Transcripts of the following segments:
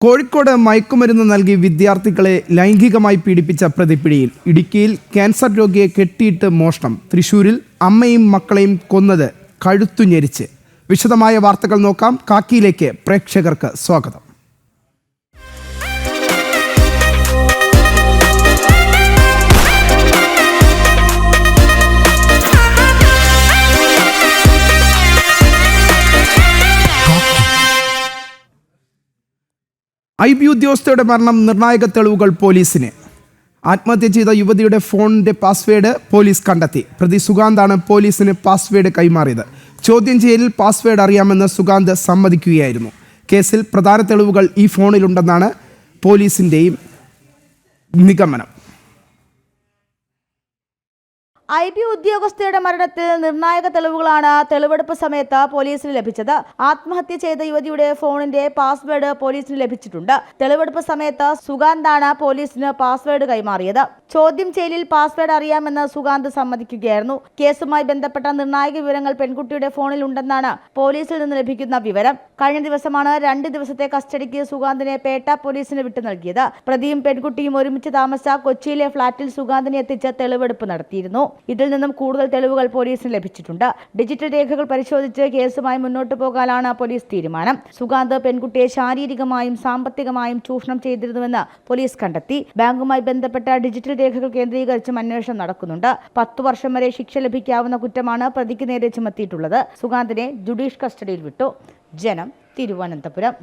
കോഴിക്കോട് മയക്കുമരുന്ന് നൽകി വിദ്യാർത്ഥികളെ ലൈംഗികമായി പീഡിപ്പിച്ച പ്രതിപ്പിടിയിൽ. ഇടുക്കിയിൽ ക്യാൻസർ രോഗിയെ കെട്ടിയിട്ട് മോഷണം. തൃശൂരിൽ അമ്മയും മക്കളെയും കൊന്നത് കഴുത്തുഞെരിച്ച്. വിശദമായ വാർത്തകൾ നോക്കാം. കാക്കിയിലേക്ക് പ്രേക്ഷകർക്ക് സ്വാഗതം. IB ഉദ്യോഗസ്ഥയുടെ മരണം നിർണായക തെളിവുകൾ പോലീസിന്. ആത്മഹത്യ ചെയ്ത യുവതിയുടെ ഫോണിന്റെ പാസ്വേഡ് പോലീസ് കണ്ടെത്തി. പ്രതി സുഗാന്താണ് പോലീസിന് പാസ്വേഡ് കൈമാറിയത്. ചോദ്യം ചെയ്യലിൽ പാസ്വേഡ് അറിയാമെന്ന് സുഗാന്ത് സമ്മതിക്കുകയായിരുന്നു. കേസിൽ പ്രധാന തെളിവുകൾ ഈ ഫോണിലുണ്ടെന്നാണ് പോലീസിന്റെയും നിഗമനം. IB ഉദ്യോഗസ്ഥയുടെ മരണത്തിൽ നിർണായക തെളിവുകളാണ് തെളിവെടുപ്പ് സമയത്ത് പോലീസിന് ലഭിച്ചത്. ആത്മഹത്യ ചെയ്ത യുവതിയുടെ ഫോണിന്റെ പാസ്വേഡ് പോലീസിന് ലഭിച്ചിട്ടുണ്ട്. തെളിവെടുപ്പ് സമയത്ത് സുഗാന്താണ് പോലീസിന് പാസ്വേഡ് കൈമാറിയത്. ചോദ്യം ചെയ്യലിൽ പാസ്വേഡ് അറിയാമെന്ന് സുഗാന്ത് സമ്മതിക്കുകയായിരുന്നു. കേസുമായി ബന്ധപ്പെട്ട നിർണായക വിവരങ്ങൾ പെൺകുട്ടിയുടെ ഫോണിൽ ഉണ്ടെന്നാണ് പോലീസിൽ നിന്ന് ലഭിക്കുന്ന വിവരം. കഴിഞ്ഞ ദിവസമാണ് 2 ദിവസത്തെ കസ്റ്റഡിക്ക് സുഗാന്തിനെ പേട്ട പോലീസിന് വിട്ടു നൽകിയത്. പ്രതിയും പെൺകുട്ടിയും ഒരുമിച്ച് താമസിച്ച കൊച്ചിയിലെ ഫ്ളാറ്റിൽ സുഗാന്തിനെ എത്തിച്ച് തെളിവെടുപ്പ് നടത്തിയിരുന്നു. ഇതിൽ നിന്നും കൂടുതൽ തെളിവുകൾ പോലീസിന് ലഭിച്ചിട്ടുണ്ട്. ഡിജിറ്റൽ രേഖകൾ പരിശോധിച്ച് കേസുമായി മുന്നോട്ട് പോകാനാണ് പോലീസ് തീരുമാനം. സുഗാന്ത് പെൺകുട്ടിയെ ശാരീരികമായും സാമ്പത്തികമായും ചൂഷണം ചെയ്തിരുന്നുവെന്ന് പോലീസ് കണ്ടെത്തി. ബാങ്കുമായി ബന്ധപ്പെട്ട ഡിജിറ്റൽ രേഖകൾ കേന്ദ്രീകരിച്ചും അന്വേഷണം നടക്കുന്നുണ്ട്. 10 വർഷം വരെ ശിക്ഷ ലഭിക്കാവുന്ന കുറ്റമാണ് പ്രതിക്ക് നേരെ ചുമത്തിയിട്ടുള്ളത്. സുഗാന്തിനെ ജുഡീഷ്യൽ കസ്റ്റഡിയിൽ വിട്ടു. ജനം, തിരുവനന്തപുരം.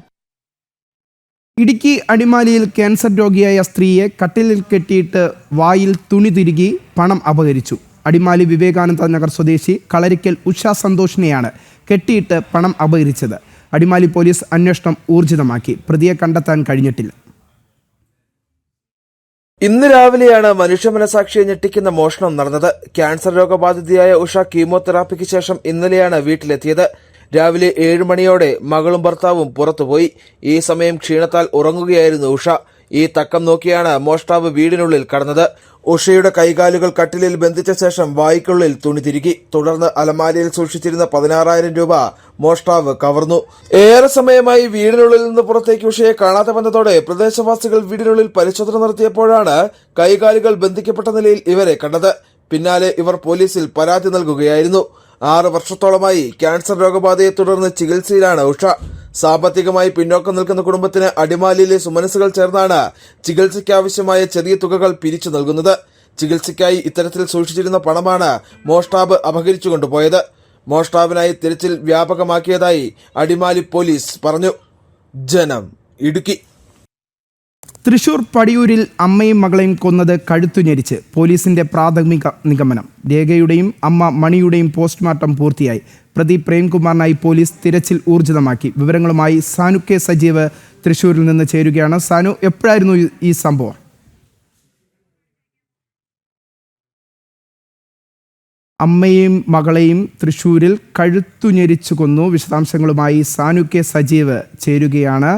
ഇടുക്കി അടിമാലിയിൽ ക്യാൻസർ രോഗിയായ സ്ത്രീയെ കട്ടിലിൽ കെട്ടിയിട്ട് വായിൽ തുണി തിരുകി പണം അപഹരിച്ചു. അടിമാലി വിവേകാനന്ദ നഗർ സ്വദേശി കളരിക്കൽ ഉഷ സന്തോഷിനെയാണ് കെട്ടിയിട്ട് പണം അപഹരിച്ചത്. അടിമാലി പോലീസ് അന്വേഷണം ഊർജിതമാക്കി. പ്രതിയെ കണ്ടെത്താൻ കഴിഞ്ഞിട്ടില്ല. ഇന്ന് രാവിലെയാണ് മനുഷ്യ മനസാക്ഷിയെ ഞെട്ടിക്കുന്ന മോഷണം നടന്നത്. ക്യാൻസർ രോഗബാധിതയായ ഉഷ കീമോതെറാപ്പിക്ക് ശേഷം ഇന്നലെയാണ് വീട്ടിലെത്തിയത്. രാവിലെ 7 മണിയോടെ മകളും ഭർത്താവും പുറത്തുപോയി. ഈ സമയം ക്ഷീണത്താൽ ഉറങ്ങുകയായിരുന്നു ഉഷ. ഈ തക്കം നോക്കിയാണ് മോഷ്ടാവ് വീടിനുള്ളിൽ കടന്നത്. ഉഷയുടെ കൈകാലുകൾ കട്ടിലിൽ ബന്ധിച്ച ശേഷം വായ്ക്കുള്ളിൽ തുണി തിരുകി. തുടർന്ന് അലമാരയിൽ സൂക്ഷിച്ചിരുന്ന 16,000 രൂപ മോഷ്ടാവ് കവർന്നു. ഏറെ സമയമായി വീടിനുള്ളിൽ നിന്ന് പുറത്തേക്ക് ഉഷയെ കാണാതെ വന്നതോടെ പ്രദേശവാസികൾ വീടിനുള്ളിൽ പരിശോധന നടത്തിയപ്പോഴാണ് കൈകാലുകൾ ബന്ധിക്കപ്പെട്ട നിലയിൽ ഇവരെ കണ്ടത്. പിന്നാലെ ഇവർ പോലീസിൽ പരാതി നൽകുകയായിരുന്നു. 6 വർഷത്തോളമായി ക്യാൻസർ രോഗബാധയെ തുടർന്ന് ചികിത്സയിലാണ് ഉഷ. സാമ്പത്തികമായി പിന്നോക്കം നിൽക്കുന്ന കുടുംബത്തിന് അടിമാലിയിലെ സുമനസുകൾ ചേർന്നാണ് ചികിത്സയ്ക്കാവശ്യമായ ചെറിയ തുകകൾ പിരിച്ചു നൽകുന്നത്. ചികിത്സയ്ക്കായി ഇത്തരത്തിൽ സൂക്ഷിച്ചിരുന്ന പണമാണ് മോഷ്ടാവ് അപഹരിച്ചു കൊണ്ടുപോയത്. മോഷ്ടാവിനായി തിരച്ചിൽ വ്യാപകമാക്കിയതായി അടിമാലി പോലീസ് പറഞ്ഞു. ജനം, ഇടുക്കി. തൃശൂർ പടിയൂരിൽ അമ്മയും മകളെയും കൊന്നത് കഴുത്തുഞെരിച്ച്. പോലീസിന്റെ പ്രാഥമിക നിഗമനം. രേഖയുടെയും അമ്മ മണിയുടെയും പോസ്റ്റ്മോർട്ടം പൂർത്തിയായി. പ്രതി പ്രേംകുമാറിനായി പോലീസ് തിരച്ചിൽ ഊർജിതമാക്കി. വിവരങ്ങളുമായി സാനു കെ സജീവ് തൃശൂരിൽ നിന്ന് ചേരുകയാണ്. സാനു, എപ്പോഴായിരുന്നു ഈ സംഭവം? അമ്മയെയും മകളെയും തൃശൂരിൽ കഴുത്തുഞെരിച്ചു കൊന്നു. വിശദാംശങ്ങളുമായി സാനു കെ സജീവ് ചേരുകയാണ്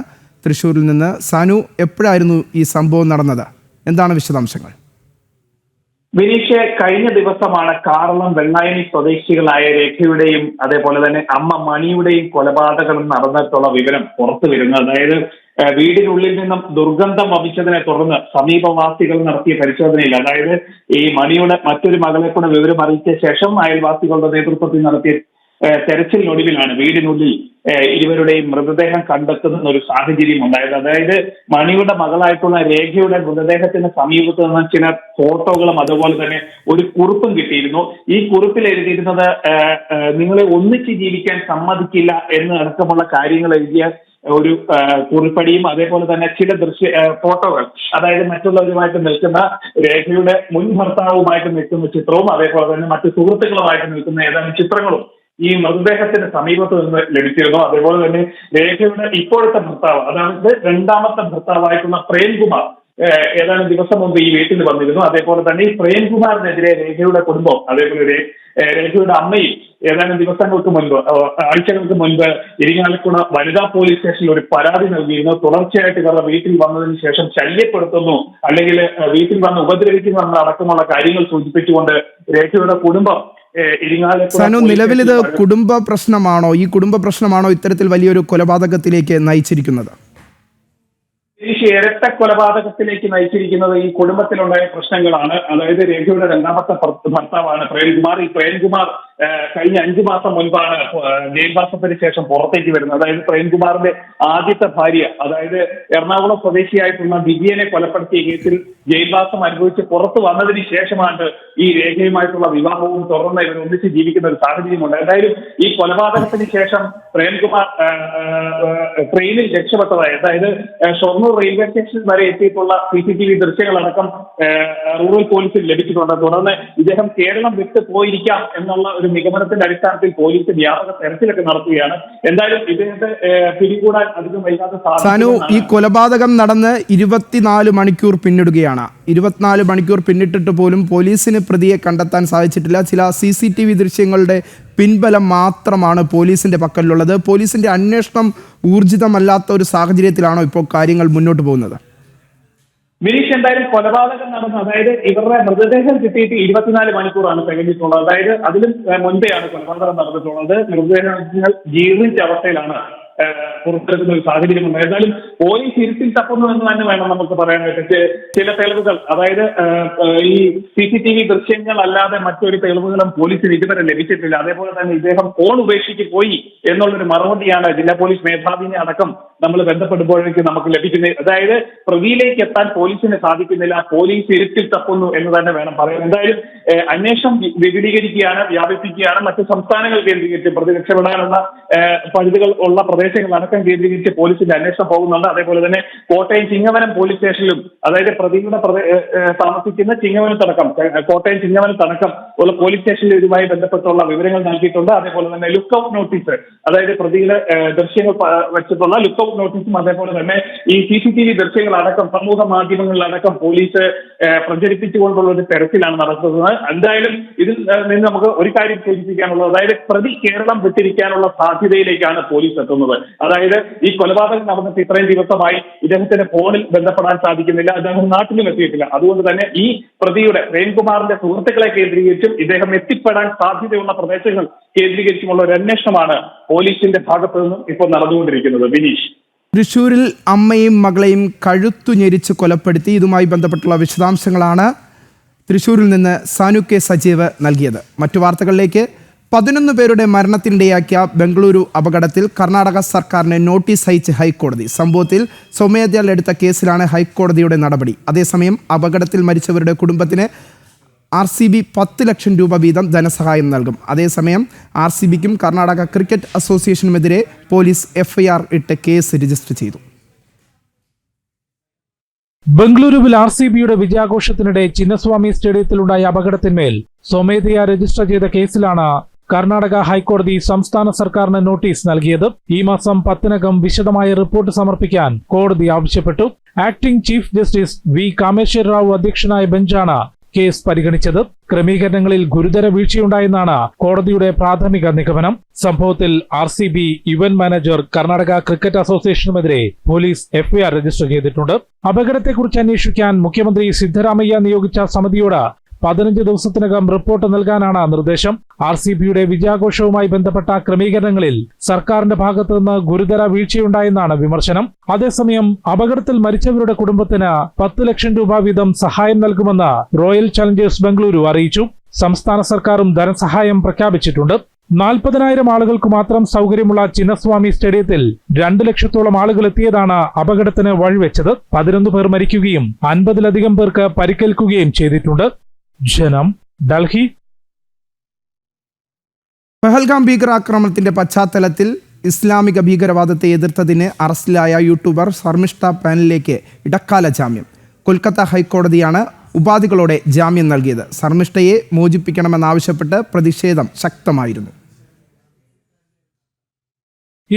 തൃശ്ശൂരിൽ നിന്ന്. സാനു, എപ്പോഴായിരുന്നു ഈ സംഭവം നടന്നത്? എന്താണ് വിശദാംശങ്ങൾ? വിനീഷ്, കഴിഞ്ഞ ദിവസമാണ് കാറളം വെള്ളായണി സ്വദേശികളായ രേഖയുടെയും അതേപോലെ തന്നെ അമ്മ മണിയുടെയും കൊലപാതകം നടന്നിട്ടുള്ള വിവരം പുറത്തു വരുന്നത്. അതായത് വീടിനുള്ളിൽ നിന്നും ദുർഗന്ധം വമിച്ചതിനെ തുടർന്ന് സമീപവാസികൾ നടത്തിയ പരിശോധനയിൽ, അതായത് ഈ മണിയുടെ മറ്റൊരു മകളെ കൂടെ വിവരം അറിയിച്ച ശേഷം അയൽവാസികളുടെ നേതൃത്വത്തിൽ നടത്തിയ തെരച്ചിലിനൊടുവിലാണ് വീടിനുള്ളിൽ ഇരുവരുടെയും മൃതദേഹം കണ്ടെത്തുന്ന ഒരു സാഹചര്യം ഉണ്ടായത്. അതായത് മണിയുടെ മകളായിട്ടുള്ള രേഖയുടെ മൃതദേഹത്തിന് സമീപത്ത് നിന്ന് ചില ഫോട്ടോകളും അതുപോലെ തന്നെ ഒരു കുറിപ്പും കിട്ടിയിരുന്നു. ഈ കുറിപ്പിൽ എഴുതിയിരുന്നത് നിങ്ങളെ ഒന്നിച്ച് ജീവിക്കാൻ സമ്മതിക്കില്ല എന്ന് അടക്കമുള്ള കാര്യങ്ങൾ എഴുതിയ ഒരു കുറിപ്പടിയും അതേപോലെ തന്നെ ചില ഫോട്ടോകൾ, അതായത് മറ്റുള്ളവരുമായിട്ട് നിൽക്കുന്ന രേഖയുടെ മുൻ ഭർത്താവുമായിട്ട് നിൽക്കുന്ന ചിത്രവും അതേപോലെ തന്നെ മറ്റു സുഹൃത്തുക്കളുമായിട്ട് നിൽക്കുന്ന ഏതാനും ചിത്രങ്ങളും ഈ മൃതദേഹത്തിന് സമീപത്ത് നിന്ന് ലഭിച്ചിരുന്നു. അതേപോലെ തന്നെ രേഖയുടെ ഇപ്പോഴത്തെ ഭർത്താവ്, അതായത് 2ാമത്തെ ഭർത്താവായിട്ടുള്ള പ്രേംകുമാർ ഏതാനും ദിവസം മുമ്പ് ഈ വീട്ടിൽ വന്നിരുന്നു. അതേപോലെ തന്നെ ഈ പ്രേംകുമാറിനെതിരെ രേഖയുടെ കുടുംബം അതേപോലെ രേഖയുടെ അമ്മയും ഏതാനും ദിവസങ്ങൾക്ക് മുൻപ്, ആഴ്ചകൾക്ക് മുൻപ് ഇരിങ്ങാലക്കുട വനിതാ പോലീസ് സ്റ്റേഷനിൽ ഒരു പരാതി നൽകിയിരുന്നു. തുടർച്ചയായിട്ട് ഇവരുടെ വീട്ടിൽ വന്നതിന് ശേഷം ശല്യപ്പെടുത്തുന്നു, അല്ലെങ്കിൽ വീട്ടിൽ വന്ന് ഉപദ്രവിക്കുന്നു അടക്കമുള്ള കാര്യങ്ങൾ സൂചിപ്പിച്ചുകൊണ്ട് രേഖയുടെ കുടുംബം സാനു, നിലവിൽ ഇത് കുടുംബ പ്രശ്നമാണോ? ഈ കുടുംബ പ്രശ്നമാണോ ഇത്തരത്തിൽ വലിയൊരു കൊലപാതകത്തിലേക്ക് നയിച്ചിരിക്കുന്നത്? ഈ ഇരട്ട കൊലപാതകത്തിലേക്ക് നയിച്ചിരിക്കുന്നത് ഈ കുടുംബത്തിലുണ്ടായ പ്രശ്നങ്ങളാണ്. അതായത് രേഖയുടെ രണ്ടാമത്തെ ഭർത്താവാണ് പ്രേംകുമാർ. ഈ പ്രേംകുമാർ കഴിഞ്ഞ 5 മാസം മുൻപാണ് ജയിൽവാസത്തിന് ശേഷം പുറത്തേക്ക് വരുന്നത്. അതായത് പ്രേംകുമാറിന്റെ ആദ്യത്തെ ഭാര്യ, അതായത് എറണാകുളം സ്വദേശിയായിട്ടുള്ള ദിവ്യനെ കൊലപ്പെടുത്തിയ കേസിൽ ജയിൽവാസം അനുഭവിച്ച് പുറത്തു വന്നതിന് ശേഷമാണ് ഈ രേഖയുമായിട്ടുള്ള വിവാഹവും തുടർന്ന് ഇവർ ഒന്നിച്ച് ജീവിക്കുന്ന ഒരു സാഹചര്യമുണ്ട്. എന്തായാലും ഈ കൊലപാതകത്തിന് ശേഷം പ്രേംകുമാർ ട്രെയിനിൽ രക്ഷപ്പെട്ടതായി, അതായത് ഷൊർണൂർ റെയിൽവേ സ്റ്റേഷൻ വരെ എത്തിയിട്ടുള്ള CCTV ദൃശ്യങ്ങളടക്കം റൂറൽ പോലീസിൽ ലഭിച്ചിട്ടുണ്ട്. തുടർന്ന് ഇദ്ദേഹം കേരളം വിട്ടു പോയിരിക്കാം എന്നുള്ള ഒരു നിഗമനത്തിന്റെ അടിസ്ഥാനത്തിൽ പോലീസ് വ്യാപക തെരച്ചിലൊക്കെ നടത്തുകയാണ്. എന്തായാലും ഇദ്ദേഹത്തെ പിടികൂടാൻ അധികം വൈകാതെ സാനു, ഈ കൊലപാതകം നടന്ന് 24 മണിക്കൂർ പിന്നിടുകയാണ്. 24 മണിക്കൂർ പിന്നിട്ടിട്ട് പോലും പോലീസിന് പ്രതിയെ കണ്ടെത്താൻ സാധിച്ചിട്ടില്ല. ചില CCTV ദൃശ്യങ്ങളുടെ പിൻബലം മാത്രമാണ് പോലീസിന്റെ പക്കലുള്ളത്. പോലീസിന്റെ അന്വേഷണം ഊർജിതമല്ലാത്ത ഒരു സാഹചര്യത്തിലാണോ ഇപ്പോൾ കാര്യങ്ങൾ മുന്നോട്ട് പോകുന്നത്? ബിനീഷ്, എന്തായാലും കൊലപാതകം നടന്നു, അതായത് ഇവരുടെ മൃതദേഹം കിട്ടിയിട്ട് 24 മണിക്കൂറാണ് തികഞ്ഞിട്ടുള്ളത്. അതായത് അതിലും മുൻപെയാണ് കൊലപാതകം നടന്നിട്ടുള്ളത്. മൃതദേഹങ്ങൾ ജീർണിച്ച അവസ്ഥയിലാണ് പുറത്തെടുക്കുന്ന ഒരു സാഹചര്യമുണ്ട്. ഏതായാലും പോലീസ് ഇരുട്ടിൽ തപ്പുന്നു എന്ന് തന്നെ വേണം നമുക്ക് പറയാനായിട്ട്. ചില തെളിവുകൾ, അതായത് ഈ CCTV ദൃശ്യങ്ങൾ അല്ലാതെ മറ്റൊരു തെളിവുകളും പോലീസിന് ഇതുവരെ ലഭിച്ചിട്ടില്ല. അതേപോലെ തന്നെ ഇദ്ദേഹം ഫോൺ ഉപേക്ഷിച്ച് പോയി എന്നുള്ളൊരു മറുപടിയാണ് ജില്ലാ പോലീസ് മേധാവിനെ അടക്കം നമ്മൾ ബന്ധപ്പെടുമ്പോഴേക്കും നമുക്ക് ലഭിക്കുന്നത്. അതായത് പ്രതിയിലേക്ക് എത്താൻ പോലീസിന് സാധിക്കുന്നില്ല, പോലീസ് ഇരുട്ടിൽ തപ്പുന്നു എന്ന് തന്നെ വേണം പറയാൻ. എന്തായാലും അന്വേഷണം വിപുലീകരിക്കുകയാണ്, വ്യാപിപ്പിക്കുകയാണ്. മറ്റ് സംസ്ഥാനങ്ങൾ കേന്ദ്രീകരിച്ച് പ്രതി രക്ഷപ്പെടാനുള്ള പഴുതുകൾ ഉള്ള പ്രദേശങ്ങൾ അടക്കം കേന്ദ്രീകരിച്ച് പോലീസിന്റെ അന്വേഷണം പോകുന്നുണ്ട്. അതേപോലെ തന്നെ കോട്ടയം ചിങ്ങവനം പോലീസ് സ്റ്റേഷനിലും, അതായത് പ്രതിയുടെ താമസിക്കുന്ന ചിങ്ങവനത്തടക്കം, കോട്ടയം ചിങ്ങവനത്തടക്കം ഉള്ള പോലീസ് സ്റ്റേഷനിൽ ഇതുമായി ബന്ധപ്പെട്ടുള്ള വിവരങ്ങൾ നൽകിയിട്ടുണ്ട്. അതേപോലെ തന്നെ ലുക്ക് ഔട്ട് നോട്ടീസ്, അതായത് പ്രതിയുടെ ദൃശ്യങ്ങൾ വെച്ചിട്ടുള്ള ലുക്ക് ഔട്ട് നോട്ടീസും അതേപോലെ തന്നെ ഈ CCTV ദൃശ്യങ്ങൾ അടക്കം സമൂഹ മാധ്യമങ്ങളിലടക്കം പോലീസ് പ്രചരിപ്പിച്ചുകൊണ്ടുള്ള ഒരു തെരച്ചിലാണ് നടത്തുന്നത്. എന്തായാലും ഇതിൽ നിന്ന് നമുക്ക് ഒരു കാര്യം സൂചിപ്പിക്കാനുള്ളത്, അതായത് പ്രതി കേരളം വിട്ടിരിക്കാനുള്ള സാധ്യതയിലേക്കാണ് പോലീസ് എത്തുന്നത്. അതായത് ഈ കൊലപാതകം നടന്നിട്ട് ഇത്രയും ദിവസമായി ഇദ്ദേഹത്തിന് ഫോണിൽ ബന്ധപ്പെടാൻ സാധിക്കുന്നില്ല, അദ്ദേഹം നാട്ടിലും എത്തിയിട്ടില്ല. അതുകൊണ്ട് തന്നെ ഈ പ്രതിയുടെ പ്രേംകുമാറിന്റെ സുഹൃത്തുക്കളെ കേന്ദ്രീകരിച്ചും ഇദ്ദേഹം എത്തിപ്പെടാൻ സാധ്യതയുള്ള പ്രദേശങ്ങൾ കേന്ദ്രീകരിച്ചുമുള്ള ഒരു അന്വേഷണമാണ് പോലീസിന്റെ ഭാഗത്തു നിന്നും ഇപ്പോൾ നടന്നുകൊണ്ടിരിക്കുന്നത്. ബിനീഷ്, തൃശ്ശൂരിൽ അമ്മയും മകളെയും കഴുത്തു ഞെരിച്ച് കൊലപ്പെടുത്തി. ഇതുമായി ബന്ധപ്പെട്ടുള്ള വിശദാംശങ്ങളാണ് തൃശ്ശൂരിൽ നിന്ന് സാനു കെ സജീവ് നൽകിയത്. മറ്റു വാർത്തകളിലേക്ക്. 11 പേരുടെ മരണത്തിനിടയാക്കിയ ബംഗളൂരു അപകടത്തിൽ കർണാടക സർക്കാരിന് നോട്ടീസ് അയച്ച് ഹൈക്കോടതി. സംഭവത്തിൽ സ്വമേധയാൽ എടുത്ത കേസിലാണ് ഹൈക്കോടതിയുടെ നടപടി. അതേസമയം അപകടത്തിൽ മരിച്ചവരുടെ കുടുംബത്തിന് RCB 10 ലക്ഷം രൂപ വീതം ധനസഹായം നൽകും. അതേസമയം RCBക്കും കർണാടക ക്രിക്കറ്റ് അസോസിയേഷനുമെതിരെ പോലീസ് FIR ഇട്ട് കേസ് രജിസ്റ്റർ ചെയ്തു. ബംഗളൂരുവിൽ RCBയുടെ വിജയാഘോഷത്തിനിടെ ചിന്നസ്വാമി സ്റ്റേഡിയത്തിലുണ്ടായ അപകടത്തിന്മേൽ സ്വമേധയാ രജിസ്റ്റർ ചെയ്ത കേസിലാണ് കർണാടക ഹൈക്കോടതി സംസ്ഥാന സർക്കാരിന് നോട്ടീസ് നൽകിയത്. ഈ മാസം 10-നകം വിശദമായ റിപ്പോർട്ട് സമർപ്പിക്കാൻ കോടതി ആവശ്യപ്പെട്ടു. Acting chief justice V Kameshwara Rao അധ്യക്ഷനായ ബെഞ്ചാണ് കേസ് പരിഗണിച്ചത്. ക്രമീകരണങ്ങളിൽ ഗുരുതര വീഴ്ചയുണ്ടായെന്നാണ് കോടതിയുടെ പ്രാഥമിക നിഗമനം. സംഭവത്തിൽ RCB event manager Karnataka cricket അസോസിയേഷനുമെതിരെ പോലീസ് FIR രജിസ്റ്റർ ചെയ്തിട്ടുണ്ട്. അപകടത്തെക്കുറിച്ച് അന്വേഷിക്കാൻ മുഖ്യമന്ത്രി സിദ്ധരാമയ്യ നിയോഗിച്ച സമിതിയോട് 15 ദിവസത്തിനകം റിപ്പോർട്ട് നൽകാനാണ് നിർദ്ദേശം. RCBയുടെ വിജയാഘോഷവുമായി ബന്ധപ്പെട്ട ക്രമീകരണങ്ങളിൽ സർക്കാരിന്റെ ഭാഗത്തുനിന്ന് ഗുരുതര വീഴ്ചയുണ്ടായെന്നാണ് വിമർശനം. അതേസമയം അപകടത്തിൽ മരിച്ചവരുടെ കുടുംബത്തിന് 10 ലക്ഷം രൂപ വീതം സഹായം നൽകുമെന്ന് റോയൽ ചലഞ്ചേഴ്സ് ബംഗളൂരു അറിയിച്ചു. സംസ്ഥാന സർക്കാരും ധനസഹായം പ്രഖ്യാപിച്ചിട്ടുണ്ട്. 40,000 ആളുകൾക്ക് മാത്രം സൗകര്യമുള്ള ചിന്നസ്വാമി സ്റ്റേഡിയത്തിൽ 2 ലക്ഷത്തോളം ആളുകൾ എത്തിയതാണ് അപകടത്തിന് വഴിവെച്ചത്. 11 പേർ മരിക്കുകയും 50-ലധികം പേർക്ക് പരിക്കേൽക്കുകയും ചെയ്തിട്ടുണ്ട്. ജനം, ഡൽഹി. പഹൽഗാം ഭീകരാക്രമണത്തിന്റെ പശ്ചാത്തലത്തിൽ ഇസ്ലാമിക ഭീകരവാദത്തെ എതിർത്തതിന് അറസ്റ്റിലായ യൂട്യൂബർ ശർമിഷ്ഠ പാനിലേക്ക് ഇടക്കാല ജാമ്യം. കൊൽക്കത്ത ഹൈക്കോടതിയാണ് ഉപാധികളോടെ ജാമ്യം നൽകിയത്. ശർമിഷ്ഠയെ മോചിപ്പിക്കണമെന്നാവശ്യപ്പെട്ട് പ്രതിഷേധം ശക്തമായിരുന്നു.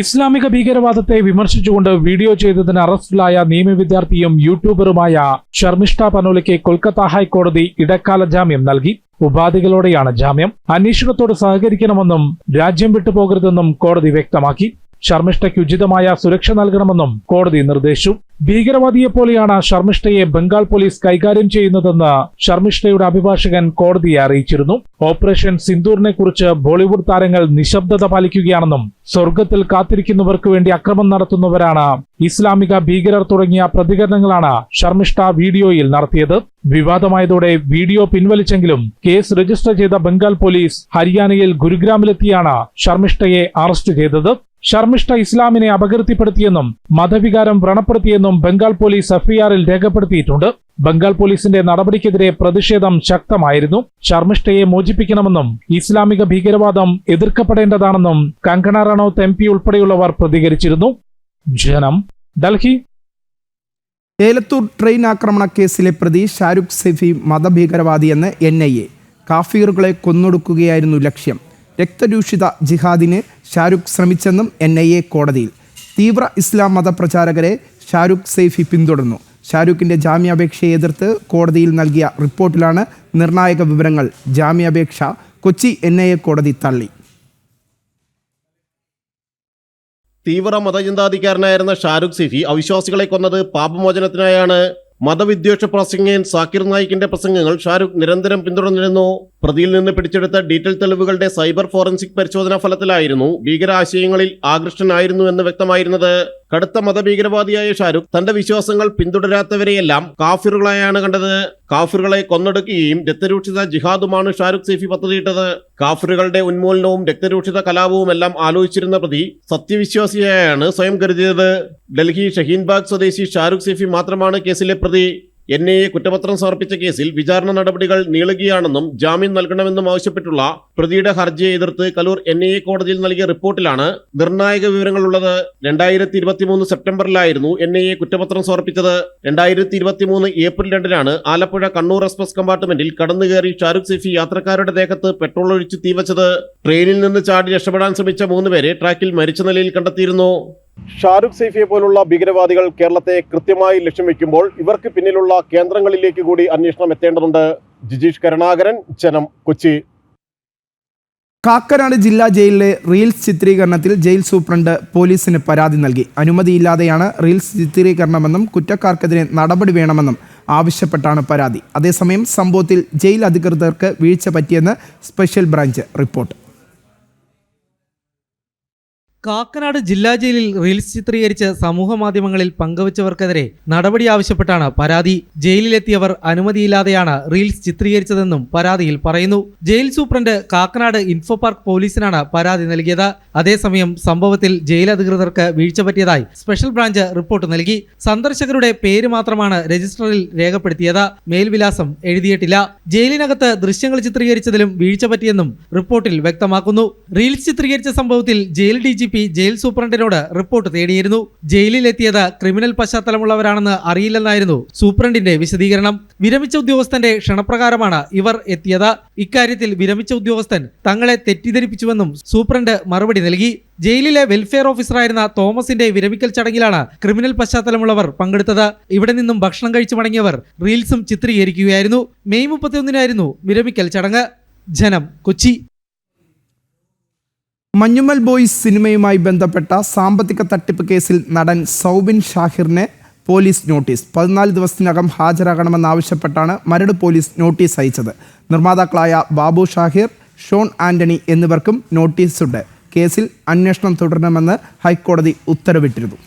ഇസ്ലാമിക ഭീകരവാദത്തെ വിമർശിച്ചുകൊണ്ട് വീഡിയോ ചെയ്തതിന് അറസ്റ്റിലായ നിയമവിദ്യാർത്ഥിയും യൂട്യൂബറുമായ ശർമിഷ്ഠ പനോലിക്ക് കൊൽക്കത്ത ഹൈക്കോടതി ഇടക്കാല ജാമ്യം നൽകി. ഉപാധികളോടെയാണ് ജാമ്യം. അന്വേഷണത്തോട് സഹകരിക്കണമെന്നും രാജ്യം വിട്ടുപോകരുതെന്നും കോടതി വ്യക്തമാക്കി. ശർമിഷ്ഠയ്ക്ക് ഉചിതമായ സുരക്ഷ നൽകണമെന്നും കോടതി നിർദ്ദേശിച്ചു. ഭീകരവാദിയെപ്പോലെയാണ് ശർമ്മിഷ്ഠയെ ബംഗാൾ പോലീസ് കൈകാര്യം ചെയ്യുന്നതെന്ന് ശർമ്മിഷ്ഠയുടെ അഭിഭാഷകൻ കോടതിയെ അറിയിച്ചിരുന്നു. ഓപ്പറേഷൻ സിന്ദൂറിനെ കുറിച്ച് ബോളിവുഡ് താരങ്ങൾ നിശബ്ദത പാലിക്കുകയാണെന്നും സ്വർഗത്തിൽ കാത്തിരിക്കുന്നവർക്ക് വേണ്ടി അക്രമം നടത്തുന്നവരാണ് ഇസ്ലാമിക ഭീകരർ തുടങ്ങിയ പ്രതികരണങ്ങളാണ് ശർമ്മിഷ്ഠ വീഡിയോയിൽ നടത്തിയത്. വിവാദമായതോടെ വീഡിയോ പിൻവലിച്ചെങ്കിലും കേസ് രജിസ്റ്റർ ചെയ്ത ബംഗാൾ പോലീസ് ഹരിയാനയിൽ ഗുരുഗ്രാമിലെത്തിയാണ് ശർമ്മിഷ്ഠയെ അറസ്റ്റ് ചെയ്തത്. ശർമ്മിഷ്ഠ ഇസ്ലാമിനെ അപകീർത്തിപ്പെടുത്തിയെന്നും മതവികാരം വ്രണപ്പെടുത്തിയെന്നും ബംഗാൾ പോലീസ് എഫ്ഐആറിൽ രേഖപ്പെടുത്തിയിട്ടുണ്ട്. ബംഗാൾ പോലീസിന്റെ നടപടിക്കെതിരെ പ്രതിഷേധം ശക്തമായിരുന്നു. ശർമ്മിഷ്ഠയെ മോചിപ്പിക്കണമെന്നും ഇസ്ലാമിക ഭീകരവാദം എതിർക്കപ്പെടേണ്ടതാണെന്നും കങ്കണ റണൌത്ത് MP ഉൾപ്പെടെയുള്ളവർ പ്രതികരിച്ചിരുന്നു. ജനം, ഡൽഹി. ഏലത്തൂർ ട്രെയിൻ ആക്രമണ കേസിലെ പ്രതി ഷാരൂഖ് സൈഫി മതഭീകരവാദിയെന്ന് NIA. കാഫിറുകളെ കൊന്നൊടുക്കുകയായിരുന്നു ലക്ഷ്യം. രക്തരൂഷിത ജിഹാദിന് ഷാരൂഖ് ശ്രമിച്ചെന്നും NIA കോടതിയിൽ. തീവ്ര ഇസ്ലാം മതപ്രചാരകരെ ഷാരൂഖ് സൈഫി പിന്തുടർന്നു. ഷാരൂഖിന്റെ ജാമ്യാപേക്ഷയെ എതിർത്ത് കോടതിയിൽ നൽകിയ റിപ്പോർട്ടിലാണ് നിർണായക വിവരങ്ങൾ. ജാമ്യാപേക്ഷ കൊച്ചി NIA കോടതി തള്ളി. തീവ്ര മതചിന്താധികാരനായിരുന്ന ഷാരൂഖ് സൈഫി അവിശ്വാസികളെ കൊന്നത് പാപമോചനത്തിനായാണ്. മതവിദ്വേഷ പ്രസംഗകൻ സാക്കിർ നായിക്കിന്റെ പ്രസംഗങ്ങൾ ഷാരൂഖ് നിരന്തരം പിന്തുടർന്നിരുന്നു. പ്രതിയിൽ നിന്ന് പിടിച്ചെടുത്ത ഡീറ്റെയിൽ തെളിവുകളുടെ സൈബർ ഫോറൻസിക് പരിശോധനാ ഫലത്തിലായിരുന്നു ഭീകരാശയങ്ങളിൽ ആകൃഷ്ടനായിരുന്നു എന്ന് വ്യക്തമായിരുന്നത്. കടുത്ത മതഭീകരവാദിയായ ഷാരൂഖ് തന്റെ വിശ്വാസങ്ങൾ പിന്തുടരാത്തവരെയെല്ലാം കാഫിറുകളായാണ് കണ്ടത്. കാഫിറുകളെ കൊന്നൊടുക്കുകയും രക്തരൂക്ഷിത ജിഹാദുമാണ് ഷാരൂഖ് സൈഫി പദ്ധതിയിട്ടത്. കാഫിറുകളുടെ ഉന്മൂലനവും രക്തരൂക്ഷിത കലാപവും എല്ലാം ആലോചിച്ചിരുന്ന പ്രതി സത്യവിശ്വാസിയായാണ് സ്വയം കരുതിയത്. ഡൽഹി ഷഹീൻബാഗ് സ്വദേശി ഷാരൂഖ് സൈഫി മാത്രമാണ് കേസിലെ പ്രതി. NIA കുറ്റപത്രം സമർപ്പിച്ച കേസിൽ വിചാരണ നടപടികൾ നീളുകയാണെന്നും ജാമ്യം നൽകണമെന്നും ആവശ്യപ്പെട്ടുള്ള പ്രതിയുടെ ഹർജിയെ എതിർത്ത് കലൂർ NIA കോടതിയിൽ നൽകിയ റിപ്പോർട്ടിലാണ് നിർണായക വിവരങ്ങളുള്ളത്. 2023 സെപ്റ്റംബറിലായിരുന്നു NIA കുറ്റപത്രം സമർപ്പിച്ചത്. 2023 ഏപ്രിൽ 2-നാണ് ആലപ്പുഴ കണ്ണൂർ എക്സ്പ്രസ് കമ്പാർട്ട്മെന്റിൽ കടന്നുകയറി ഷാരൂഖ് സൈഫി യാത്രക്കാരുടെ ദേഹത്ത് പെട്രോൾ ഒഴിച്ച് തീവച്ചത്. ട്രെയിനിൽ നിന്ന് ചാടി രക്ഷപ്പെടാൻ ശ്രമിച്ച 3 പേരെ ട്രാക്കിൽ മരിച്ച നിലയിൽ കണ്ടെത്തിയിരുന്നു. ഷാരൂഖ് സൈഫിയെ പോലുള്ള ഭീകരവാദികൾ കേരളത്തെ കൃത്യമായി ലക്ഷ്യം വെക്കുമ്പോൾ ഇവർക്ക് പിന്നിലുള്ള കേന്ദ്രങ്ങളിലേക്ക് കൂടി അന്വേഷണം എത്തേണ്ടതുണ്ട്. ജിജീഷ് കരുണാകരൻ, ജനം, കൊച്ചി. കാക്കനാട് ജില്ലാ ജയിലിലെ റീൽസ് ചിത്രീകരണത്തിൽ ജയിൽ സൂപ്രണ്ട് പോലീസിന് പരാതി നൽകി. അനുമതിയില്ലാതെയാണ് റീൽസ് ചിത്രീകരണമെന്നും കുറ്റക്കാർക്കെതിരെ നടപടി വേണമെന്നും ആവശ്യപ്പെട്ടാണ് പരാതി. അതേസമയം സംഭവത്തിൽ ജയിൽ അധികൃതർക്ക് വീഴ്ച പറ്റിയെന്ന് സ്പെഷ്യൽ ബ്രാഞ്ച് റിപ്പോർട്ട്. കാക്കനാട് ജില്ലാ ജയിലിൽ റീൽസ് ചിത്രീകരിച്ച് സമൂഹ മാധ്യമങ്ങളിൽ പങ്കുവച്ചവർക്കെതിരെ നടപടി ആവശ്യപ്പെട്ടാണ് പരാതി. ജയിലിലെത്തിയവർ അനുമതിയില്ലാതെയാണ് റീൽസ് ചിത്രീകരിച്ചതെന്നും പരാതിയിൽ പറയുന്നു. Jail superintendent Kakkanad info park പോലീസിനാണ് പരാതി നൽകിയത്. അതേസമയം സംഭവത്തിൽ ജയിൽ അധികൃതർക്ക് വീഴ്ച പറ്റിയതായി സ്പെഷ്യൽ ബ്രാഞ്ച് റിപ്പോർട്ട് നൽകി. സന്ദർശകരുടെ പേര് മാത്രമാണ് രജിസ്റ്ററിൽ രേഖപ്പെടുത്തിയത്. മേൽവിലാസം എഴുതിയിട്ടില്ല. ജയിലിനകത്ത് ദൃശ്യങ്ങൾ ചിത്രീകരിച്ചതിലും വീഴ്ച പറ്റിയെന്നും റിപ്പോർട്ടിൽ വ്യക്തമാക്കുന്നു. റീൽസ് ചിത്രീകരിച്ച സംഭവത്തിൽ ജയിൽ DGP ജയിൽ സൂപ്രണ്ടിനോട് റിപ്പോർട്ട് തേടിയിരുന്നു. ജയിലിലെത്തിയത് ക്രിമിനൽ പശ്ചാത്തലമുള്ളവരാണെന്ന് അറിയില്ലെന്നായിരുന്നു സൂപ്രണ്ടിന്റെ വിശദീകരണം. വിരമിച്ച ഉദ്യോഗസ്ഥന്റെ ക്ഷണപ്രകാരമാണ് ഇവർ എത്തിയത്. ഇക്കാര്യത്തിൽ വിരമിച്ച ഉദ്യോഗസ്ഥൻ തങ്ങളെ തെറ്റിദ്ധരിപ്പിച്ചുവെന്നും സൂപ്രണ്ട് മറുപടി നൽകി. ജയിലിലെ വെൽഫെയർ ഓഫീസറായിരുന്ന തോമസിന്റെ വിരമിക്കൽ ചടങ്ങിലാണ് ക്രിമിനൽ പശ്ചാത്തലമുള്ളവർ പങ്കെടുത്തത്. ഇവിടെ നിന്നും ഭക്ഷണം കഴിച്ചു മടങ്ങിയവർ റീൽസും ചിത്രീകരിക്കുകയായിരുന്നു. മെയ് 31-നായിരുന്നു വിരമിക്കൽ ചടങ്ങ്. ജനം, കൊച്ചി. മഞ്ഞുമൽ ബോയ്സ് സിനിമയുമായി ബന്ധപ്പെട്ട സാമ്പത്തിക തട്ടിപ്പ് കേസിൽ നടൻ സൗബിൻ ഷാഹിറിന് പോലീസ് നോട്ടീസ്. 14 ദിവസത്തിനകം ഹാജരാകണമെന്നാവശ്യപ്പെട്ടാണ് മരട് പോലീസ് നോട്ടീസ് അയച്ചത്. നിർമ്മാതാക്കളായ ബാബു ഷാഹിർ, ഷോൺ ആന്റണി എന്നിവർക്കും നോട്ടീസുണ്ട്. കേസിൽ അന്വേഷണം തുടരണമെന്ന് ഹൈക്കോടതി ഉത്തരവിട്ടിരുന്നു.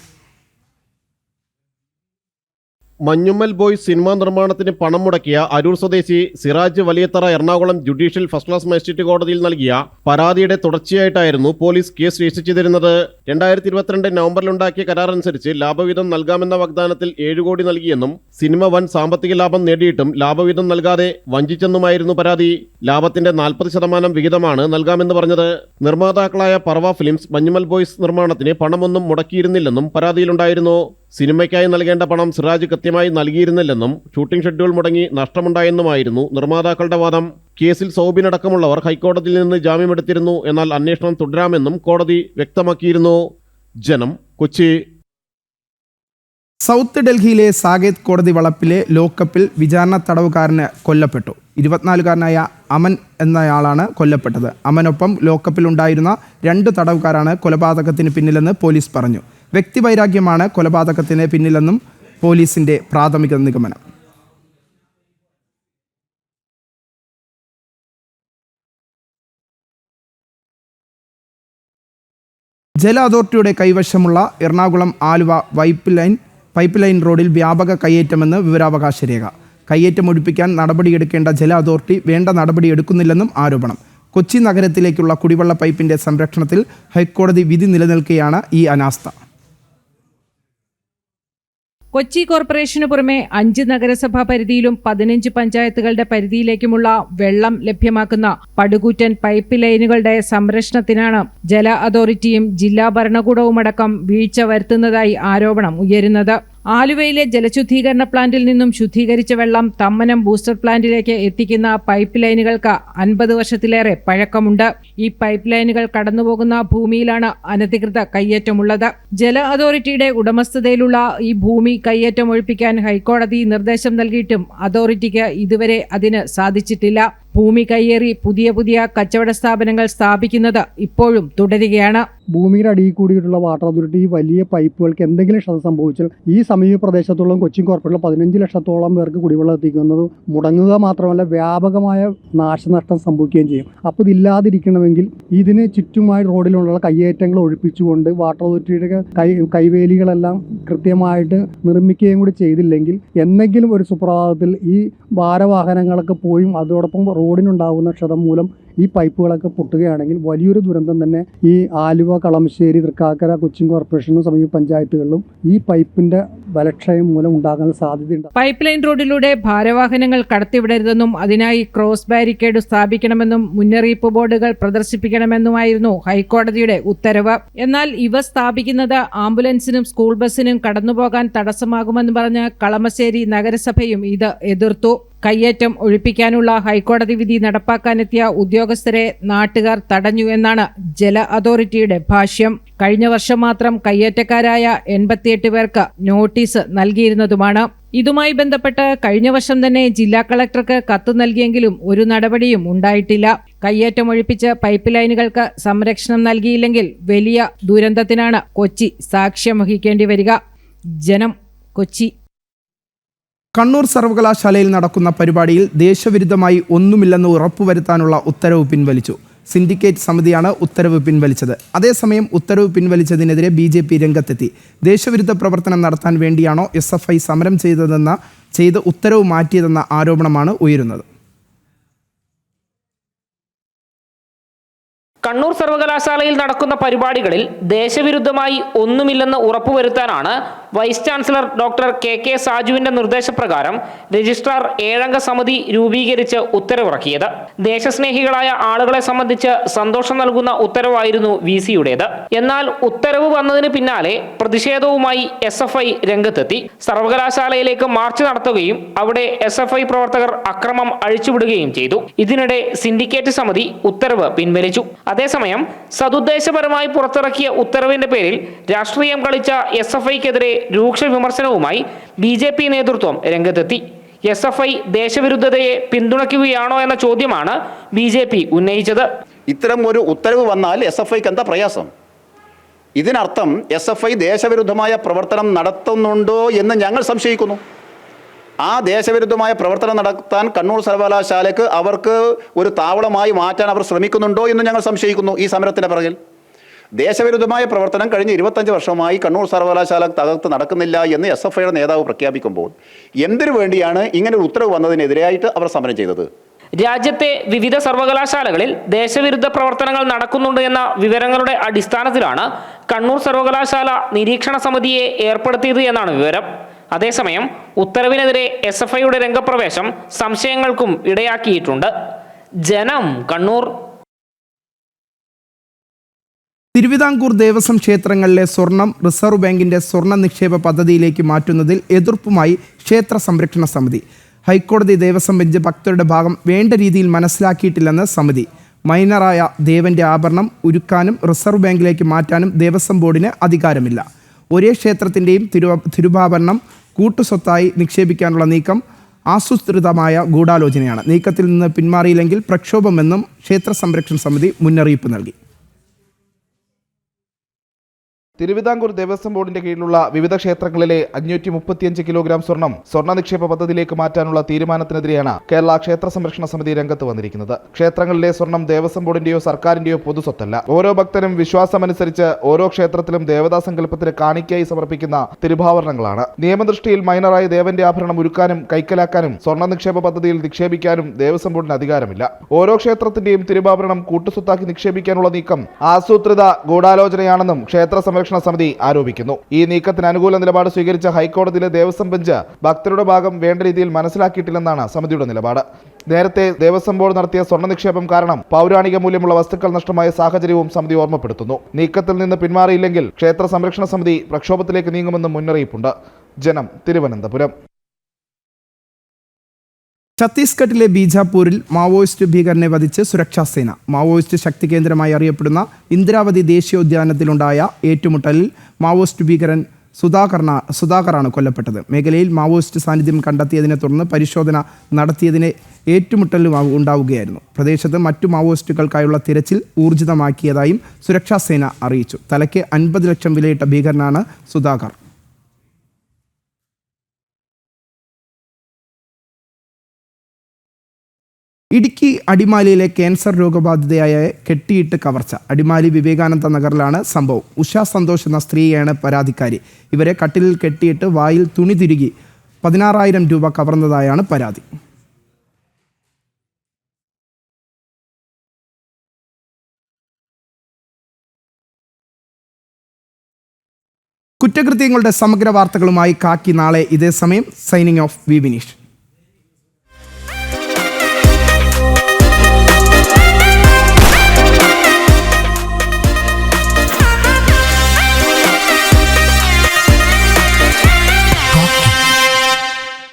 മഞ്ഞുമ്മൽ ബോയ്സ് സിനിമാ നിർമ്മാണത്തിന് പണം മുടക്കിയ അരൂർ സ്വദേശി Siraj Valiyathara Ernakulam judicial first class magistrate കോടതിയിൽ നൽകിയ പരാതിയുടെ തുടർച്ചയായിട്ടായിരുന്നു പോലീസ് കേസ് രജിസ്റ്റർ ചെയ്തിരുന്നത്. 2022 നവംബറിലുണ്ടാക്കിയ കരാർ അനുസരിച്ച് ലാഭവിഹിതം നൽകാമെന്ന വാഗ്ദാനത്തിൽ 7 കോടി നൽകിയെന്നും സിനിമ വൻ സാമ്പത്തിക ലാഭം നേടിയിട്ടും ലാഭവിഹിതം നൽകാതെ വഞ്ചിച്ചെന്നുമായിരുന്നു പരാതി. ലാഭത്തിന്റെ 40% വിഹിതമാണ് നൽകാമെന്ന് പറഞ്ഞത്. നിർമ്മാതാക്കളായ പറവ ഫിലിംസ് മഞ്ഞുമൽ ബോയ്സ് നിർമ്മാണത്തിന് പണമൊന്നും മുടക്കിയിരുന്നില്ലെന്നും പരാതിയിലുണ്ടായിരുന്നു. സിനിമയ്ക്കായി നൽകേണ്ട പണം സിറാജ് കൃത്യമായി നൽകിയിരുന്നില്ലെന്നും ഷൂട്ടിംഗ് ഷെഡ്യൂൾ മുടങ്ങി നഷ്ടമുണ്ടായെന്നുമായിരുന്നു നിർമ്മാതാക്കളുടെ വാദം. കേസിൽ സൗബിനടക്കമുള്ളവർ ഹൈക്കോടതിയിൽ നിന്ന് ജാമ്യമെടുത്തിരുന്നു. എന്നാൽ അന്വേഷണം തുടരാമെന്നും കോടതി വ്യക്തമാക്കിയിരുന്നു. ജനം, കൊച്ചി. സൗത്ത് ഡൽഹിയിലെ സാകേത് കോടതി വളപ്പിലെ ലോക്കപ്പിൽ വിചാരണ തടവുകാരന് കൊല്ലപ്പെട്ടു. 24-കാരനായ അമൻ എന്നയാളാണ് കൊല്ലപ്പെട്ടത്. അമനൊപ്പം ലോക്കപ്പിലുണ്ടായിരുന്ന 2 തടവുകാരാണ് കൊലപാതകത്തിന് പിന്നിലെന്ന് പോലീസ് പറഞ്ഞു. വ്യക്തിവൈരാഗ്യമാണ് കൊലപാതകത്തിന് പിന്നിലെന്നും പോലീസിന്റെ പ്രാഥമിക നിഗമനം. ജല അതോറിറ്റിയുടെ കൈവശമുള്ള എറണാകുളം ആലുവ പൈപ്പ് ലൈൻ റോഡിൽ വ്യാപക കയ്യേറ്റമെന്ന് വിവരാവകാശ രേഖ. കയ്യേറ്റം ഒഴിപ്പിക്കാൻ നടപടിയെടുക്കേണ്ട ജല അതോറിറ്റി വേണ്ട നടപടി എടുക്കുന്നില്ലെന്നും ആരോപണം. കൊച്ചി നഗരത്തിലേക്കുള്ള കുടിവെള്ള പൈപ്പിന്റെ സംരക്ഷണത്തിൽ ഹൈക്കോടതി വിധി നിലനിൽക്കെയാണ് ഈ അനാസ്ഥ. കൊച്ചി കോർപ്പറേഷന് പുറമെ 5 നഗരസഭാ പരിധിയിലും 15 പഞ്ചായത്തുകളുടെ പരിധിയിലേക്കുമുള്ള വെള്ളം ലഭ്യമാക്കുന്ന പടുകൂറ്റൻ പൈപ്പ് ലൈനുകളുടെ സംരക്ഷണത്തിനാണ് ജല അതോറിറ്റിയും ജില്ലാ ഭരണകൂടവുമടക്കം വീഴ്ച വരുത്തുന്നതായി ആരോപണം ഉയരുന്നത്. ആലുവയിലെ ജലശുദ്ധീകരണ പ്ലാന്റിൽ നിന്നും ശുദ്ധീകരിച്ച വെള്ളം തമ്മനം ബൂസ്റ്റർ പ്ലാന്റിലേക്ക് എത്തിക്കുന്ന പൈപ്പ് ലൈനുകൾക്ക് 50 വർഷത്തിലേറെ പഴക്കമുണ്ട്. ഈ പൈപ്പ് ലൈനുകൾ കടന്നുപോകുന്ന ഭൂമിയിലാണ് അനധികൃത കയ്യേറ്റമുള്ളത്. ജല അതോറിറ്റിയുടെ ഉടമസ്ഥതയിലുള്ള ഈ ഭൂമി കയ്യേറ്റം ഒഴിപ്പിക്കാൻ ഹൈക്കോടതി നിർദ്ദേശം നൽകിയിട്ടും അതോറിറ്റിക്ക് ഇതുവരെ അതിന് സാധിച്ചിട്ടില്ല. ഭൂമി കയ്യേറി പുതിയ കച്ചവട സ്ഥാപനങ്ങൾ സ്ഥാപിക്കുന്നത് ഇപ്പോഴും തുടരുകയാണ്. ഭൂമിയുടെ അടിയിൽ കൂടിയിട്ടുള്ള വാട്ടർ അതോറിറ്റി ഈ വലിയ പൈപ്പുകൾക്ക് എന്തെങ്കിലും ക്ഷതം സംഭവിച്ചാൽ ഈ സമീപ പ്രദേശത്തുള്ള കൊച്ചി കോർപ്പറേഷനിൽ 15 ലക്ഷത്തോളം പേർക്ക് കുടിവെള്ളം എത്തിക്കുന്നത് മുടങ്ങുക മാത്രമല്ല വ്യാപകമായ നാശനഷ്ടം സംഭവിക്കുകയും ചെയ്യും. അപ്പോൾ ഇതില്ലാതിരിക്കണമെങ്കിൽ ഇതിന് ചുറ്റുമായി റോഡിലുള്ള കയ്യേറ്റങ്ങൾ ഒഴിപ്പിച്ചുകൊണ്ട് വാട്ടർ അതോറിറ്റിയുടെ കൈവേലികളെല്ലാം കൃത്യമായിട്ട് നിർമ്മിക്കുകയും കൂടി ചെയ്തില്ലെങ്കിൽ എന്തെങ്കിലും ഒരു സുപ്രഭാതത്തിൽ ഈ ഭാരവാഹനങ്ങളൊക്കെ പോയും അതോടൊപ്പം റോഡിനുണ്ടാകുന്ന ക്ഷതം മൂലം ഈ പൈപ്പുകളൊക്കെ പൊട്ടുകയാണെങ്കിൽ വലിയൊരു ദുരന്തം തന്നെ ഈ ആലുവ, കളമശ്ശേരി, തൃക്കാക്കര, കൊച്ചിൻ കോർപ്പറേഷനും സമീപ പഞ്ചായത്തുകളിലും ഈ പൈപ്പിന്റെ ബലക്ഷയം മൂലം ഉണ്ടാകാൻ സാധ്യതയുണ്ട്. പൈപ്പ് ലൈൻ റോഡിലൂടെ ഭാരവാഹനങ്ങൾ കടത്തിവിടരുതെന്നും അതിനായി ക്രോസ് ബാരിക്കേഡ് സ്ഥാപിക്കണമെന്നും മുന്നറിയിപ്പ് ബോർഡുകൾ പ്രദർശിപ്പിക്കണമെന്നുമായിരുന്നു ഹൈക്കോടതിയുടെ ഉത്തരവ്. എന്നാൽ ഇവ സ്ഥാപിക്കുന്നത് ആംബുലൻസിനും സ്കൂൾ ബസിനും കടന്നുപോകാൻ തടസ്സമാകുമെന്ന് പറഞ്ഞ് കളമശ്ശേരി നഗരസഭയും ഇത് എതിർത്തു. കയ്യേറ്റം ഒഴിപ്പിക്കാനുള്ള ഹൈക്കോടതി വിധി നടപ്പാക്കാനെത്തിയ ഉദ്യോഗസ്ഥരെ നാട്ടുകാർ തടഞ്ഞു എന്നാണ് ജല അതോറിറ്റിയുടെ ഭാഷ്യം. കഴിഞ്ഞ വർഷം മാത്രം കയ്യേറ്റക്കാരായ 88 പേർക്ക് നോട്ടീസ് നൽകിയിരുന്നതുമാണ്. ഇതുമായി ബന്ധപ്പെട്ട് കഴിഞ്ഞ വർഷം തന്നെ ജില്ലാ കളക്ടർക്ക് കത്ത് നൽകിയെങ്കിലും ഒരു നടപടിയും ഉണ്ടായിട്ടില്ല. കയ്യേറ്റം ഒഴിപ്പിച്ച് പൈപ്പ് ലൈനുകൾക്ക് സംരക്ഷണം നൽകിയില്ലെങ്കിൽ വലിയ ദുരന്തത്തിനാണ് കൊച്ചി സാക്ഷ്യം വഹിക്കേണ്ടി വരിക. ജനം, കൊച്ചി. കണ്ണൂർ സർവകലാശാലയിൽ നടക്കുന്ന പരിപാടിയിൽ ദേശവിരുദ്ധമായി ഒന്നുമില്ലെന്ന് ഉറപ്പുവരുത്താനുള്ള ഉത്തരവ് പിൻവലിച്ചു. സിൻഡിക്കേറ്റ് സമിതിയാണ് ഉത്തരവ് പിൻവലിച്ചത്. അതേസമയം ഉത്തരവ് പിൻവലിച്ചതിനെതിരെ BJP രംഗത്തെത്തി. ദേശവിരുദ്ധ പ്രവർത്തനം നടത്താൻ വേണ്ടിയാണോ SFI സമരം ചെയ്ത് ഉത്തരവ് മാറ്റിയതെന്ന ആരോപണമാണ് ഉയരുന്നത്. കണ്ണൂർ സർവകലാശാലയിൽ നടക്കുന്ന പരിപാടികളിൽ ദേശവിരുദ്ധമായി ഒന്നുമില്ലെന്ന് ഉറപ്പുവരുത്താനാണ് വൈസ് ചാൻസലർ ഡോക്ടർ KK സാജുവിന്റെ നിർദ്ദേശപ്രകാരം രജിസ്ട്രാർ 7-അംഗ സമിതി രൂപീകരിച്ച് ഉത്തരവിറക്കിയത്. ദേശസ്നേഹികളായ ആളുകളെ സംബന്ധിച്ച് സന്തോഷം നൽകുന്ന ഉത്തരവായിരുന്നു VC-യുടേത്. എന്നാൽ ഉത്തരവ് വന്നതിന് പിന്നാലെ പ്രതിഷേധവുമായി SFI രംഗത്തെത്തി. സർവകലാശാലയിലേക്ക് മാർച്ച് നടത്തുകയും അവിടെ SFI പ്രവർത്തകർ അക്രമം അഴിച്ചുവിടുകയും ചെയ്തു. ഇതിനിടെ സിൻഡിക്കേറ്റ് സമിതി ഉത്തരവ് പിൻവലിച്ചു. അതേസമയം സതുദ്ദേശപരമായി പുറത്തിറക്കിയ ഉത്തരവിന്റെ പേരിൽ രാഷ്ട്രീയം കളിച്ച SFIക്കെതിരെ രൂക്ഷ വിമർശനവുമായി BJP നേതൃത്വം രംഗത്തെത്തി. SFI ദേശവിരുദ്ധതയെ പിന്തുണയ്ക്കുകയാണോ എന്ന ചോദ്യമാണ് BJP ഉന്നയിച്ചത്. ഇത്തരം ഒരു ഉത്തരവ് വന്നാൽ SFIക്ക് എന്താ പ്രയാസം? ഇതിനർത്ഥം SFI ദേശവിരുദ്ധമായ പ്രവർത്തനം നടത്തുന്നുണ്ടോ എന്ന് ഞങ്ങൾ സംശയിക്കുന്നു. ആ ദേശവിരുദ്ധമായ പ്രവർത്തനം നടത്താൻ കണ്ണൂർ സർവകലാശാലയ്ക്ക് അവർക്ക് ഒരു താവളമായി മാറ്റാൻ അവർ ശ്രമിക്കുന്നുണ്ടോ എന്ന് ഞങ്ങൾ സംശയിക്കുന്നു. ഈ സമരത്തിൻ്റെ പിറകിൽ ദേശവിരുദ്ധമായ പ്രവർത്തനം കഴിഞ്ഞ 25 വർഷമായി കണ്ണൂർ സർവകലാശാല തകർത്ത് നടക്കുന്നില്ല എന്ന് SFIയുടെ നേതാവ് പ്രഖ്യാപിക്കുമ്പോൾ എന്തിനു വേണ്ടിയാണ് ഇങ്ങനെ ഒരു ഉത്തരവ് വന്നതിനെതിരായിട്ട് അവർ സമരം ചെയ്തത്? രാജ്യത്തെ വിവിധ സർവകലാശാലകളിൽ ദേശവിരുദ്ധ പ്രവർത്തനങ്ങൾ നടക്കുന്നുണ്ട് എന്ന വിവരങ്ങളുടെ അടിസ്ഥാനത്തിലാണ് കണ്ണൂർ സർവകലാശാല നിരീക്ഷണ സമിതിയെ ഏർപ്പെടുത്തിയത് എന്നാണ് വിവരം. അതേസമയം ഉത്തരവിനെതിരെ SFIയുടെ രംഗപ്രവേശം സംശയങ്ങൾക്കും ഇടയാക്കിയിട്ടുണ്ട്. ജനം, കണ്ണൂർ. തിരുവിതാംകൂർ ദേവസ്വം ക്ഷേത്രങ്ങളിലെ സ്വർണം റിസർവ് ബാങ്കിന്റെ സ്വർണ്ണ നിക്ഷേപ പദ്ധതിയിലേക്ക് മാറ്റുന്നതിൽ എതിർപ്പുമായി ക്ഷേത്ര സംരക്ഷണ സമിതി. ഹൈക്കോടതി ദേവസ്വം ബെഞ്ച് ഭക്തരുടെ ഭാഗം വേണ്ട രീതിയിൽ മനസ്സിലാക്കിയിട്ടില്ലെന്ന് സമിതി. മൈനറായ ദേവന്റെ ആഭരണം ഉരുക്കാനും റിസർവ് ബാങ്കിലേക്ക് മാറ്റാനും ദേവസ്വം ബോർഡിന് അധികാരമില്ല. ഒരേ ക്ഷേത്രത്തിൻ്റെയും തിരുവാഭരണം കൂട്ടുസ്വത്തായി നിക്ഷേപിക്കാനുള്ള നീക്കം ആസൂത്രിതമായ ഗൂഢാലോചനയാണ്. നീക്കത്തിൽ നിന്ന് പിന്മാറിയില്ലെങ്കിൽ പ്രക്ഷോഭമെന്നും ക്ഷേത്ര സംരക്ഷണ സമിതി മുന്നറിയിപ്പ് നൽകി. തിരുവിതാംകൂർ ദേവസ്വം ബോർഡിന്റെ കീഴിലുള്ള വിവിധ ക്ഷേത്രങ്ങളിലെ 535 കിലോഗ്രാം സ്വർണ്ണ നിക്ഷേപ പദ്ധതിയിലേക്ക് മാറ്റാനുള്ള തീരുമാനത്തിനെതിരെയാണ് കേരള ക്ഷേത്ര സംരക്ഷണ സമിതി രംഗത്ത് വന്നിരിക്കുന്നത്. ക്ഷേത്രങ്ങളിലെ സ്വർണം ദേവസ്വം ബോർഡിന്റെയോ സർക്കാരിന്റെയോ പൊതുസ്വത്തല്ല. ഓരോ ഭക്തനും വിശ്വാസമനുസരിച്ച് ഓരോ ക്ഷേത്രത്തിലും ദേവതാ സങ്കല്പത്തിന് കാണിക്കയായി സമർപ്പിക്കുന്ന തിരുഭാവരണങ്ങളാണ്. നിയമദൃഷ്ടിയിൽ മൈനറായ ദേവന്റെ ആഭരണം ഉരുക്കാനും കൈക്കലാക്കാനും സ്വർണ്ണ നിക്ഷേപ പദ്ധതിയിൽ നിക്ഷേപിക്കാനും ദേവസ്വം ബോർഡിന് അധികാരമില്ല. ഓരോ ക്ഷേത്രത്തിന്റെയും തിരുഭാവരണം കൂട്ടുസ്വത്താക്കി നിക്ഷേപിക്കാനുള്ള നീക്കം ആസൂത്രിത ഗൂഢാലോചനയാണെന്നും ക്ഷേത്ര സംരക്ഷണ സമിതി ആരോപിക്കുന്നു. ഈ നീക്കത്തിന് അനുകൂല നിലപാട് സ്വീകരിച്ച ഹൈക്കോടതിയിലെ ദേവസ്വം ബെഞ്ച് ഭക്തരുടെ ഭാഗം വേണ്ട രീതിയിൽ മനസ്സിലാക്കിയിട്ടില്ലെന്നാണ് സമിതിയുടെ നിലപാട്. നേരത്തെ ദേവസ്വം ബോർഡ് നടത്തിയ സ്വർണ്ണ നിക്ഷേപം കാരണം പൗരാണിക മൂല്യമുള്ള വസ്തുക്കൾ നഷ്ടമായ സാഹചര്യവും സമിതി ഓർമ്മപ്പെടുത്തുന്നു. നീക്കത്തിൽ നിന്ന് പിന്മാറിയില്ലെങ്കിൽ ക്ഷേത്ര സംരക്ഷണ സമിതി പ്രക്ഷോഭത്തിലേക്ക് നീങ്ങുമെന്നും മുന്നറിയിപ്പുണ്ട്. ജനം, തിരുവനന്തപുരം. ഛത്തീസ്ഗഡിലെ ബീജാപൂരിൽ മാവോയിസ്റ്റ് ഭീകരനെ വധിച്ച് സുരക്ഷാസേന. മാവോയിസ്റ്റ് ശക്തി കേന്ദ്രമായി അറിയപ്പെടുന്ന ഇന്ദ്രാവതി ദേശീയോദ്യാനത്തിലുണ്ടായ ഏറ്റുമുട്ടലിൽ മാവോയിസ്റ്റ് ഭീകരൻ സുധാകറാണ് കൊല്ലപ്പെട്ടത്. മേഖലയിൽ മാവോയിസ്റ്റ് സാന്നിധ്യം കണ്ടെത്തിയതിനെ തുടർന്ന് പരിശോധന നടത്തിയതിന് ഏറ്റുമുട്ടലും ഉണ്ടാവുകയായിരുന്നു. പ്രദേശത്ത് മറ്റു മാവോയിസ്റ്റുകൾക്കായുള്ള തിരച്ചിൽ ഊർജിതമാക്കിയതായും സുരക്ഷാസേന അറിയിച്ചു. തലയ്ക്ക് 50 ലക്ഷം വിലയിട്ട ഭീകരനാണ് സുധാകർ. ഇടുക്കി അടിമാലിയിലെ ക്യാൻസർ രോഗബാധിതയായ കെട്ടിയിട്ട് കവർച്ച. അടിമാലി വിവേകാനന്ദ നഗറിലാണ് സംഭവം. ഉഷ സന്തോഷ് എന്ന സ്ത്രീയാണ് പരാതിക്കാരി. ഇവരെ കട്ടിലിൽ കെട്ടിയിട്ട് വായിൽ തുണി തിരുകി 16,000 രൂപ കവർന്നതായാണ് പരാതി. കുറ്റകൃത്യങ്ങളുടെ സമഗ്ര വാർത്തകളുമായി കാക്കി നാളെ ഇതേ സമയം. Signing off, V Vineesh.